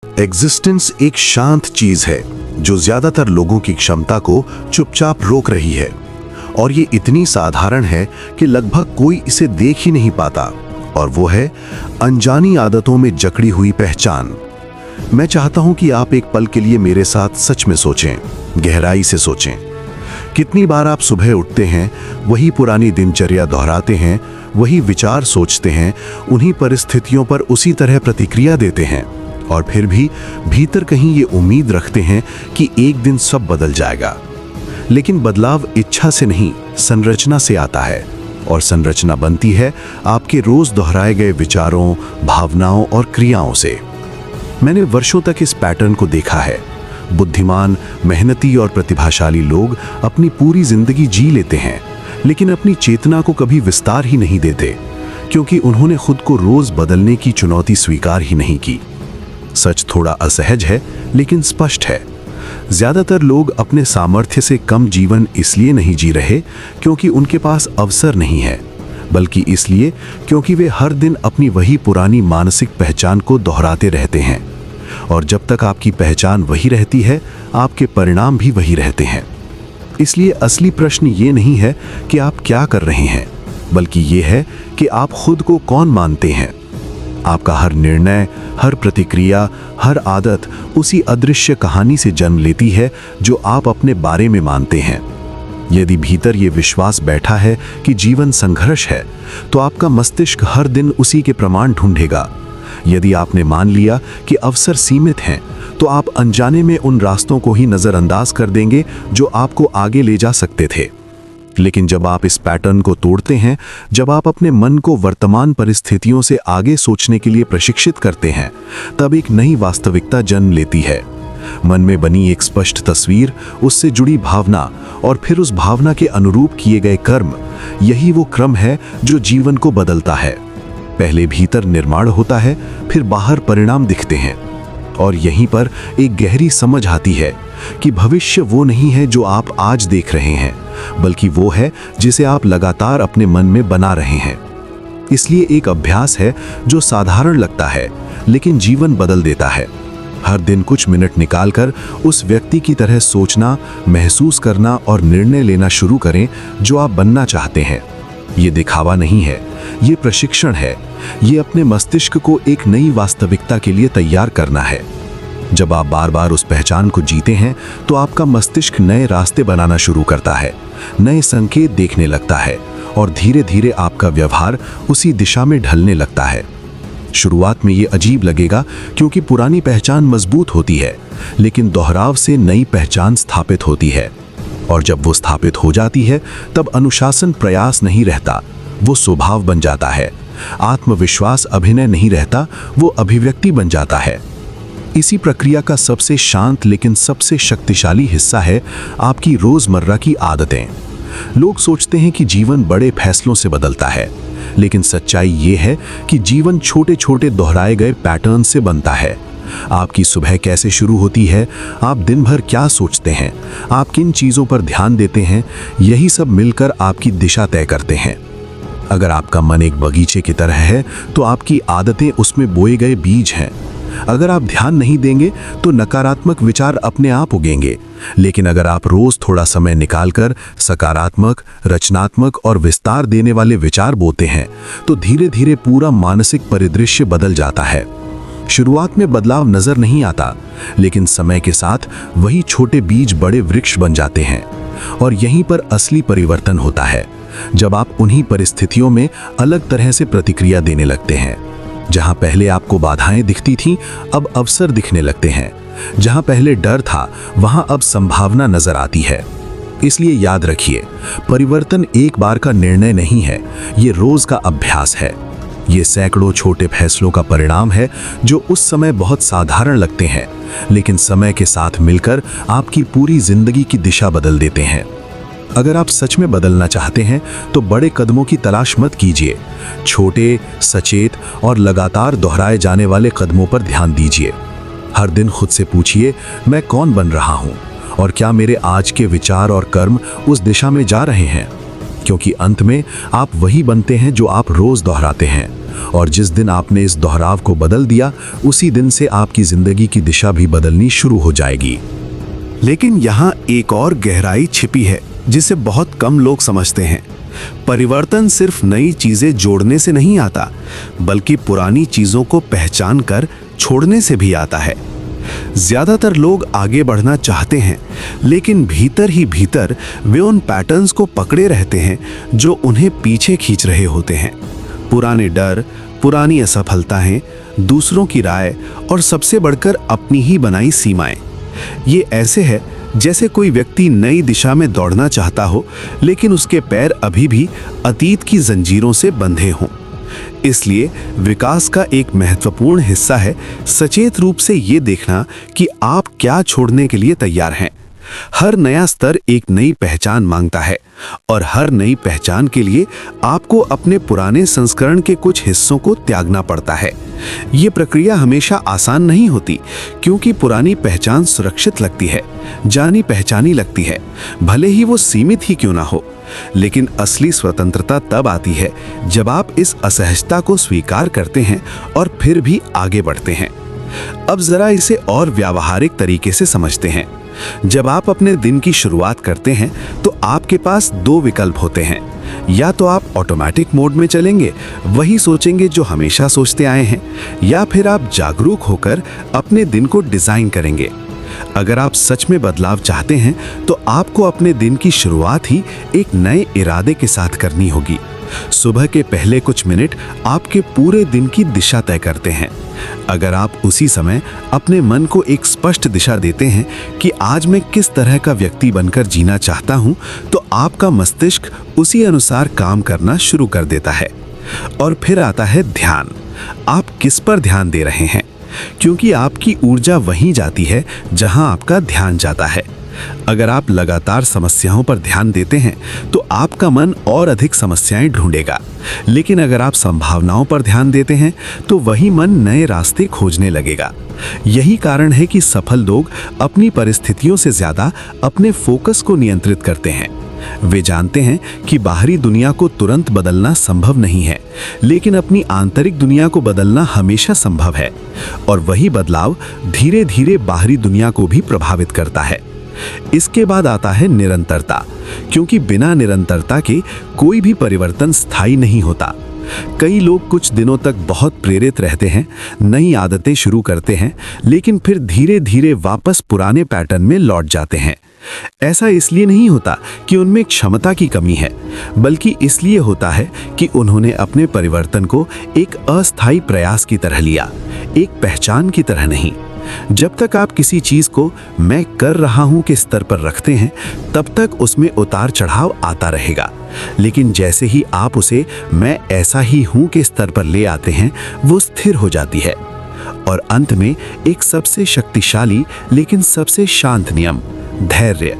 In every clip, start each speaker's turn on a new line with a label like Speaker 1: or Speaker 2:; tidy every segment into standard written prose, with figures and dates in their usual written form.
Speaker 1: Existence एक शांत चीज है जो ज्यादातर लोगों की क्षमता को चुपचाप रोक रही है, और ये इतनी साधारण है कि लगभग कोई इसे देख ही नहीं पाता, और वो है अनजानी आदतों में जकड़ी हुई पहचान। मैं चाहता हूं कि आप एक पल के लिए मेरे साथ सच में सोचें, गहराई से सोचें। कितनी बार आप सुबह उठते हैं, वही पुरानी दिनचर्या दोहराते हैं, वही विचार सोचते हैं, उन्हीं परिस्थितियों पर उसी तरह प्रतिक्रिया देते हैं, और फिर भी भीतर कहीं ये उम्मीद रखते हैं कि एक दिन सब बदल जाएगा। लेकिन बदलाव इच्छा से नहीं, संरचना से आता है, और संरचना बनती है आपके रोज दोहराए गए विचारों, भावनाओं और क्रियाओं से। मैंने वर्षों तक इस पैटर्न को देखा है। बुद्धिमान, मेहनती और प्रतिभाशाली लोग अपनी पूरी जिंदगी जी लेते हैं, लेकिन अपनी चेतना को कभी विस्तार ही नहीं देते, क्योंकि उन्होंने खुद को रोज बदलने की चुनौती स्वीकार ही नहीं की। सच थोड़ा असहज है, लेकिन स्पष्ट है। ज्यादातर लोग अपने सामर्थ्य से कम जीवन इसलिए नहीं जी रहे क्योंकि उनके पास अवसर नहीं है, बल्कि इसलिए क्योंकि वे हर दिन अपनी वही पुरानी मानसिक पहचान को दोहराते रहते हैं। और जब तक आपकी पहचान वही रहती है, आपके परिणाम भी वही रहते हैं। इसलिए असली प्रश्न ये नहीं है कि आप क्या कर रहे हैं, बल्कि ये है कि आप खुद को कौन मानते हैं। आपका हर निर्णय, हर प्रतिक्रिया, हर आदत उसी अदृश्य कहानी से जन्म लेती है जो आप अपने बारे में मानते हैं। यदि भीतर ये विश्वास बैठा है कि जीवन संघर्ष है, तो आपका मस्तिष्क हर दिन उसी के प्रमाण ढूंढेगा। यदि आपने मान लिया कि अवसर सीमित हैं, तो आप अनजाने में उन रास्तों को ही नजरअंदाज कर देंगे जो आपको आगे ले जा सकते थे। लेकिन जब आप इस पैटर्न को तोड़ते हैं, जब आप अपने मन को वर्तमान परिस्थितियों से आगे सोचने के लिए प्रशिक्षित करते हैं, तब एक नई वास्तविकता जन्म लेती है। मन में बनी एक स्पष्ट तस्वीर, उससे जुड़ी भावना, और फिर उस भावना के अनुरूप किए गए कर्म, यही वो क्रम है जो जीवन को बदलता है। पहले भीतर निर्माण होता है, फिर बाहर परिणाम दिखते हैं। और यहीं पर एक गहरी समझ आती है कि भविष्य वो नहीं है जो आप आज देख रहे हैं, बल्कि वो है जिसे आप लगातार अपने मन में बना रहे हैं। इसलिए एक अभ्यास है जो साधारण लगता है, लेकिन जीवन बदल देता है। हर दिन कुछ मिनट निकालकर उस व्यक्ति की तरह सोचना, महसूस करना और निर्णय लेना शुरू करें जो आप बनना चाहते हैं। ये दिखावा नहीं है, ये प्रशिक्षण है। ये अपने मस्तिष्क को एक नई वास्तविकता के लिए तैयार करना है। जब आप बार बार उस पहचान को जीते हैं, तो आपका मस्तिष्क नए रास्ते बनाना शुरू करता है, नए संकेत देखने लगता है, और धीरे धीरे आपका व्यवहार उसी दिशा में ढलने लगता है। शुरुआत में ये अजीब लगेगा क्योंकि पुरानी पहचान मजबूत होती है, लेकिन दोहराव से नई पहचान स्थापित होती है। और जब वो स्थापित हो जाती है, तब अनुशासन प्रयास नहीं रहता, वो स्वभाव बन जाता है। आत्मविश्वास अभिनय नहीं रहता, वो अभिव्यक्ति बन जाता है। इसी प्रक्रिया का सबसे शांत लेकिन सबसे शक्तिशाली हिस्सा है आपकी रोजमर्रा की आदतें। लोग सोचते हैं कि जीवन बड़े फैसलों से बदलता है, लेकिन सच्चाई ये है कि जीवन छोटे छोटे दोहराए गए पैटर्न से बनता है। आपकी सुबह कैसे शुरू होती है, आप दिन भर क्या सोचते हैं, आप किन चीज़ों पर ध्यान देते हैं, यही सब मिलकर आपकी दिशा तय करते हैं। अगर आपका मन एक बगीचे की तरह है, तो आपकी आदतें उसमें बोए गए बीज हैं। अगर आप ध्यान नहीं देंगे, तो नकारात्मक विचार अपने आप उगेंगे। लेकिन अगर आप रोज थोड़ा समय निकालकर सकारात्मक, रचनात्मक और विस्तार देने वाले विचार बोते हैं, तो धीरे धीरे पूरा मानसिक परिदृश्य बदल जाता है। शुरुआत में बदलाव नजर नहीं आता, लेकिन समय के साथ वही छोटे बीज बड़े वृक्ष बन जाते हैं। और यहीं पर असली परिवर्तन होता है, जब आप उन्हीं परिस्थितियों में अलग तरह से प्रतिक्रिया देने लगते हैं। जहां पहले आपको बाधाएं दिखती थीं, अब अवसर दिखने लगते हैं। जहां पहले डर था, वहां अब संभावना नजर आती है। इसलिए याद रखिए, परिवर्तन एक बार का निर्णय नहीं है, ये रोज का अभ्यास है। ये सैकड़ों छोटे फैसलों का परिणाम है जो उस समय बहुत साधारण लगते हैं, लेकिन समय के साथ मिलकर आपकी पूरी जिंदगी की दिशा बदल देते हैं। अगर आप सच में बदलना चाहते हैं, तो बड़े कदमों की तलाश मत कीजिए। छोटे, सचेत और लगातार दोहराए जाने वाले कदमों पर ध्यान दीजिए। हर दिन खुद से पूछिए, मैं कौन बन रहा हूं, और क्या मेरे आज के विचार और कर्म उस दिशा में जा रहे हैं। क्योंकि अंत में आप वही बनते हैं जो आप रोज दोहराते हैं, और जिस दिन आपने इस दोहराव को बदल दिया, उसी दिन से आपकी जिंदगी की दिशा भी बदलनी शुरू हो जाएगी। लेकिन यहाँ एक और गहराई छिपी है जिसे बहुत कम लोग समझते हैं। परिवर्तन सिर्फ नई चीजें जोड़ने से नहीं आता, बल्कि पुरानी चीजों को पहचान कर छोड़ने से भी आता है। ज्यादातर लोग आगे बढ़ना चाहते हैं, लेकिन भीतर ही भीतर वे उन पैटर्न्स को पकड़े रहते हैं जो उन्हें पीछे खींच रहे होते हैं। पुराने डर, पुरानी असफलताएं, दूसरों की राय और सबसे बढ़कर अपनी ही बनाई सीमाएं। ये ऐसे है जैसे कोई व्यक्ति नई दिशा में दौड़ना चाहता हो, लेकिन उसके पैर अभी भी अतीत की जंजीरों से बंधे हों। इसलिए विकास का एक महत्वपूर्ण हिस्सा है सचेत रूप से ये देखना कि आप क्या छोड़ने के लिए तैयार हैं। हर नया स्तर एक नई पहचान मांगता है, और हर नई पहचान के लिए आपको अपने पुराने संस्करण के कुछ हिस्सों को त्यागना पड़ता है। ये प्रक्रिया हमेशा आसान नहीं होती, क्योंकि पुरानी पहचान सुरक्षित लगती है, जानी पहचानी लगती है, भले ही वो सीमित ही क्यों ना हो। लेकिन असली स्वतंत्रता तब आती है जब आप इस असहजता को स्वीकार करते हैं और फिर भी आगे बढ़ते हैं। अब जरा इसे और व्यावहारिक तरीके से समझते हैं। जब आप अपने दिन की शुरुआत करते हैं तो आपके पास दो विकल्प होते हैं। या तो आप ऑटोमेटिक मोड में चलेंगे, वही सोचेंगे जो हमेशा सोचते आए हैं, या फिर आप जागरूक होकर अपने दिन को डिजाइन करेंगे। अगर आप सच में बदलाव चाहते हैं तो आपको अपने दिन की शुरुआत ही एक नए इरादे के साथ करनी होगी। सुबह के पहले कुछ मिनट आपके पूरे दिन की दिशा तय करते हैं। अगर आप उसी समय अपने मन को एक स्पष्ट दिशा देते हैं कि आज मैं किस तरह का व्यक्ति बनकर जीना चाहता हूं, तो आपका मस्तिष्क उसी अनुसार काम करना शुरू कर देता है। और फिर आता है ध्यान। आप किस पर ध्यान दे रहे हैं, क्योंकि आपकी ऊर्जा वहीं जाती है जहां आपका ध्यान जाता है। अगर आप लगातार समस्याओं पर ध्यान देते हैं तो आपका मन और अधिक समस्याएं ढूंढेगा, लेकिन अगर आप संभावनाओं पर ध्यान देते हैं तो वही मन नए रास्ते खोजने लगेगा। यही कारण है कि सफल लोग अपनी परिस्थितियों से ज्यादा अपने फोकस को नियंत्रित करते हैं। वे जानते हैं कि बाहरी दुनिया को तुरंत बदलना संभव नहीं है, लेकिन अपनी आंतरिक दुनिया को बदलना हमेशा संभव है, और वही बदलाव धीरे धीरे बाहरी दुनिया को भी प्रभावित करता है। इसके बाद आता है निरंतरता, क्योंकि बिना निरंतरता के कोई भी परिवर्तन स्थायी नहीं होता। कई लोग कुछ दिनों तक बहुत प्रेरित रहते हैं, नई आदतें शुरू करते हैं, लेकिन फिर धीरे धीरे वापस पुराने पैटर्न में लौट जाते हैं। ऐसा इसलिए नहीं होता कि उनमें क्षमता की कमी है, बल्कि इसलिए होता है कि उन्होंने अपने परिवर्तन को एक अस्थायी प्रयास की तरह लिया, एक पहचान की तरह नहीं। जब तक आप किसी चीज को मैं कर रहा हूं के स्तर पर रखते हैं, तब तक उसमें उतार चढ़ाव आता रहेगा। लेकिन जैसे ही आप उसे मैं ऐसा ही हूं के स्तर पर ले आते हैं, वो स्थिर हो जाती है। और अंत में एक सबसे शक्तिशाली लेकिन सबसे शांत नियम, धैर्य।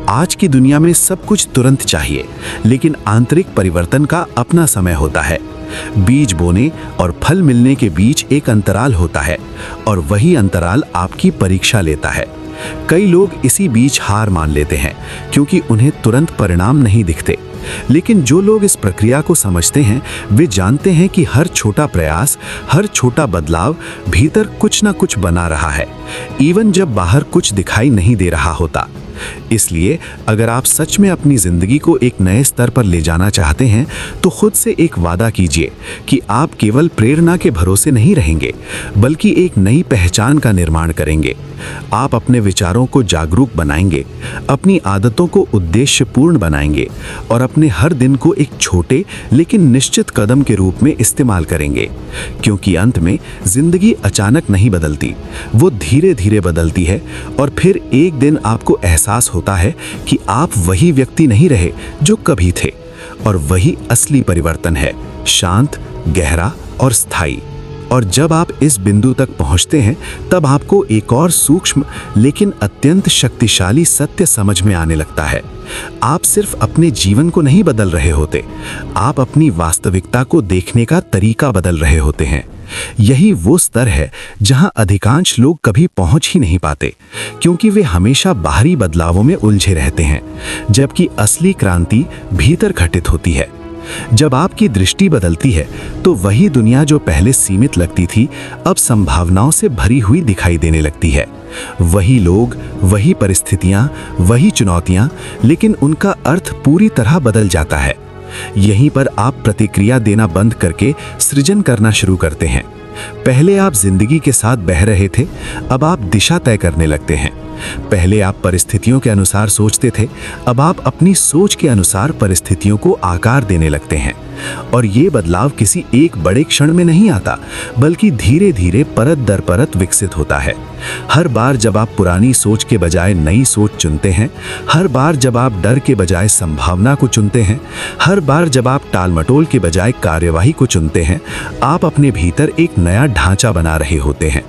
Speaker 1: आज की दुनिया में सब कुछ तुरंत चाहिए, लेकिन आंतरिक परिवर्तन का अपना समय होता है। बीज बोने और फल मिलने के बीच एक अंतराल होता है, और वही अंतराल आपकी परीक्षा लेता है। कई लोग इसी बीच हार मान लेते हैं, क्योंकि उन्हें तुरंत परिणाम नहीं दिखते। लेकिन जो लोग इस प्रक्रिया को समझते हैं, वे जानते हैं कि हर छोटा प्रयास, हर छोटा बदलाव भीतर कुछ ना कुछ बना रहा है, इवन जब बाहर कुछ दिखाई नहीं दे रहा होता। इसलिए अगर आप सच में अपनी जिंदगी को एक नए स्तर पर ले जाना चाहते हैं, तो खुद से एक वादा कीजिए कि आप केवल प्रेरणा के भरोसे नहीं रहेंगे, बल्कि एक नई पहचान का निर्माण करेंगे। आप अपने विचारों को जागरूक बनाएंगे, अपनी आदतों को उद्देश्यपूर्ण बनाएंगे, और अपने हर दिन को एक छोटे लेकिन निश्चित कदम के रूप में इस्तेमाल करेंगे। क्योंकि अंत में जिंदगी अचानक नहीं बदलती, वो धीरे धीरे बदलती है, और फिर एक दिन आपको एहसास होता है कि आप वही व्यक्ति नहीं रहे जो कभी थे। और वही असली परिवर्तन है, शांत, गहरा और स्थायी। और जब आप इस बिंदु तक पहुंचते हैं, तब आपको एक और सूक्ष्म लेकिन अत्यंत शक्तिशाली सत्य समझ में आने लगता है। आप सिर्फ अपने जीवन को नहीं बदल रहे होते, आप अपनी वास्तविकता को देखने का तरीका बदल रहे होते हैं। यही वो स्तर है जहां अधिकांश लोग कभी पहुंच ही नहीं पाते, क्योंकि वे हमेशा बाहरी बदलावों में उलझे रहते हैं, जबकि असली क्रांति भीतर घटित होती है।
Speaker 2: जब आपकी दृष्टि बदलती है तो वही दुनिया जो पहले सीमित लगती थी अब संभावनाओं से भरी हुई दिखाई देने लगती है। वही लोग, वही परिस्थितियां, वही चुनौतियां, लेकिन उनका अर्थ पूरी तरह बदल जाता है। यहीं पर आप प्रतिक्रिया देना बंद करके सृजन करना शुरू करते हैं। पहले आप जिंदगी के साथ बह रहे थे, अब आप दिशा तय करने लगते हैं। पहले आप परिस्थितियों के अनुसार सोचते थे, अब आप अपनी सोच के अनुसार परिस्थितियों को आकार देने लगते हैं। और ये बदलाव किसी एक बड़े क्षण में नहीं आता, बल्कि धीरे धीरे परत दर परत विकसित होता है। हर बार जब आप पुरानी सोच के बजाय नई सोच चुनते हैं, हर बार जब आप डर के बजाय संभावना को चुनते हैं, हर बार जब आप टालमटोल के बजाय कार्यवाही को चुनते हैं, आप अपने भीतर एक नया ढांचा बना रहे होते हैं।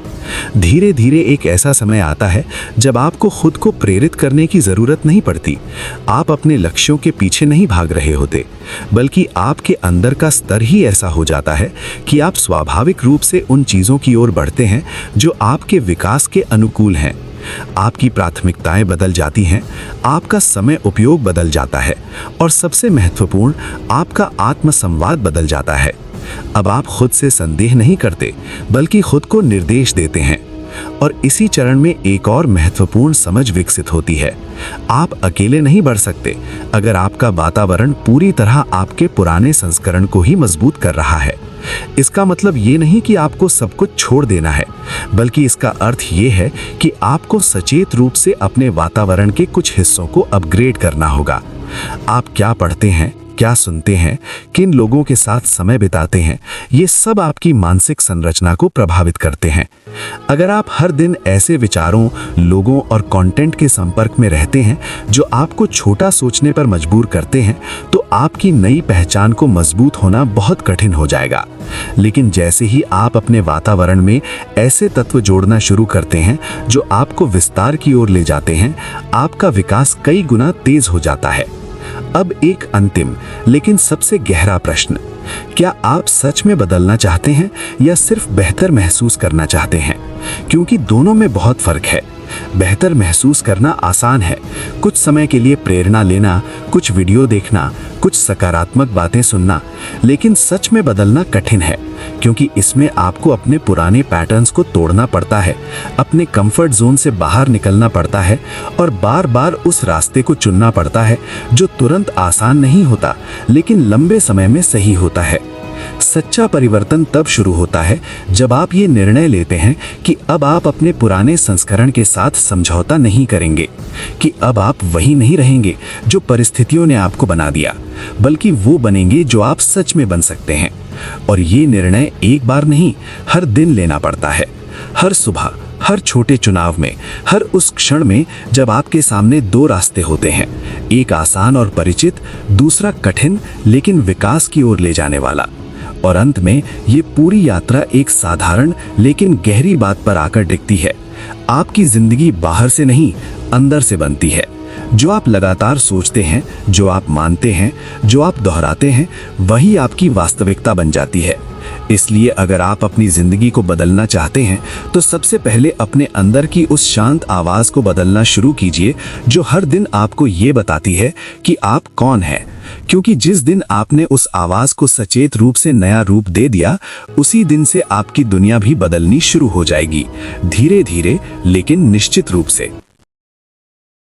Speaker 2: धीरे धीरे एक ऐसा समय आता है जब आपको खुद को प्रेरित करने की जरूरत नहीं पड़ती। आप अपने लक्ष्यों के पीछे नहीं भाग रहे होते, बल्कि आपके अंदर का स्तर ही ऐसा हो जाता है कि आप स्वाभाविक रूप से उन चीजों की ओर बढ़ते हैं जो आपके विकास के अनुकूल हैं। आपकी प्राथमिकताएं बदल जाती हैं, आपका समय उपयोग बदल जाता है और सबसे महत्वपूर्ण, आपका आत्मसंवाद बदल जाता है। अब आप खुद से संदेह नहीं करते, बल्कि खुद को निर्देश देते हैं। और इसी चरण में एक और महत्वपूर्ण समझ विकसित होती है। आप अकेले नहीं बढ़ सकते अगर आपका वातावरण पूरी तरह आपके पुराने संस्करण को ही मजबूत कर रहा है। इसका मतलब ये नहीं कि आपको सब कुछ छोड़ देना है, बल्कि इसका अर्थ ये है कि आपको सचेत रूप से अपने वातावरण के कुछ हिस्सों को अपग्रेड करना होगा। आप क्या पढ़ते हैं, क्या सुनते हैं, किन लोगों के साथ समय बिताते हैं, ये सब आपकी मानसिक संरचना को प्रभावित करते हैं। अगर आप हर दिन ऐसे विचारों, लोगों और कंटेंट के संपर्क में रहते हैं जो आपको छोटा सोचने पर मजबूर करते हैं, तो आपकी नई पहचान को मजबूत होना बहुत कठिन हो जाएगा। लेकिन जैसे ही आप अपने वातावरण में ऐसे तत्व जोड़ना शुरू करते हैं जो आपको विस्तार की ओर ले जाते हैं, आपका विकास कई गुना तेज हो जाता है। अब एक अंतिम लेकिन सबसे गहरा प्रश्न, क्या आप सच में बदलना चाहते हैं या सिर्फ बेहतर महसूस करना चाहते हैं? क्योंकि दोनों में बहुत फर्क है। बेहतर महसूस करना आसान है, कुछ समय के लिए प्रेरणा लेना, कुछ वीडियो देखना, कुछ सकारात्मक बातें सुनना। लेकिन सच में बदलना कठिन है, क्योंकि इसमें आपको अपने पुराने पैटर्न्स को तोड़ना पड़ता है, अपने कंफर्ट जोन से बाहर निकलना पड़ता है और बार बार उस रास्ते को चुनना पड़ता है जो तुरंत आसान नहीं होता, लेकिन लंबे समय में सही होता है। सच्चा परिवर्तन तब शुरू होता है जब आप ये निर्णय लेते हैं कि अब आप अपने पुराने संस्करण के साथ समझौता नहीं करेंगे, कि अब आप वही नहीं रहेंगे जो परिस्थितियों ने आपको बना दिया, बल्कि वो बनेंगे जो आप सच में बन सकते हैं। और ये निर्णय एक बार नहीं, हर दिन लेना पड़ता है। हर सुबह, हर छोटे चुनाव में, हर उस क्षण में जब आपके सामने दो रास्ते होते हैं, एक आसान और परिचित, दूसरा कठिन लेकिन विकास की ओर ले जाने वाला। और अंत में ये पूरी यात्रा एक साधारण लेकिन गहरी बात पर आकर टिकती है। आपकी जिंदगी बाहर से नहीं, अंदर से बनती है। जो आप लगातार सोचते हैं, जो आप मानते हैं, जो आप दोहराते हैं, वही आपकी वास्तविकता बन जाती है। इसलिए अगर आप अपनी जिंदगी को बदलना चाहते हैं, तो सबसे पहले अपने अंदर की उस शांत आवाज को बदलना शुरू कीजिए जो हर दिन आपको ये बताती है कि आप कौन हैं। क्योंकि जिस दिन आपने उस आवाज को सचेत रूप से नया रूप दे दिया, उसी दिन से आपकी दुनिया भी बदलनी शुरू हो जाएगी, धीरे धीरे लेकिन निश्चित रूप से।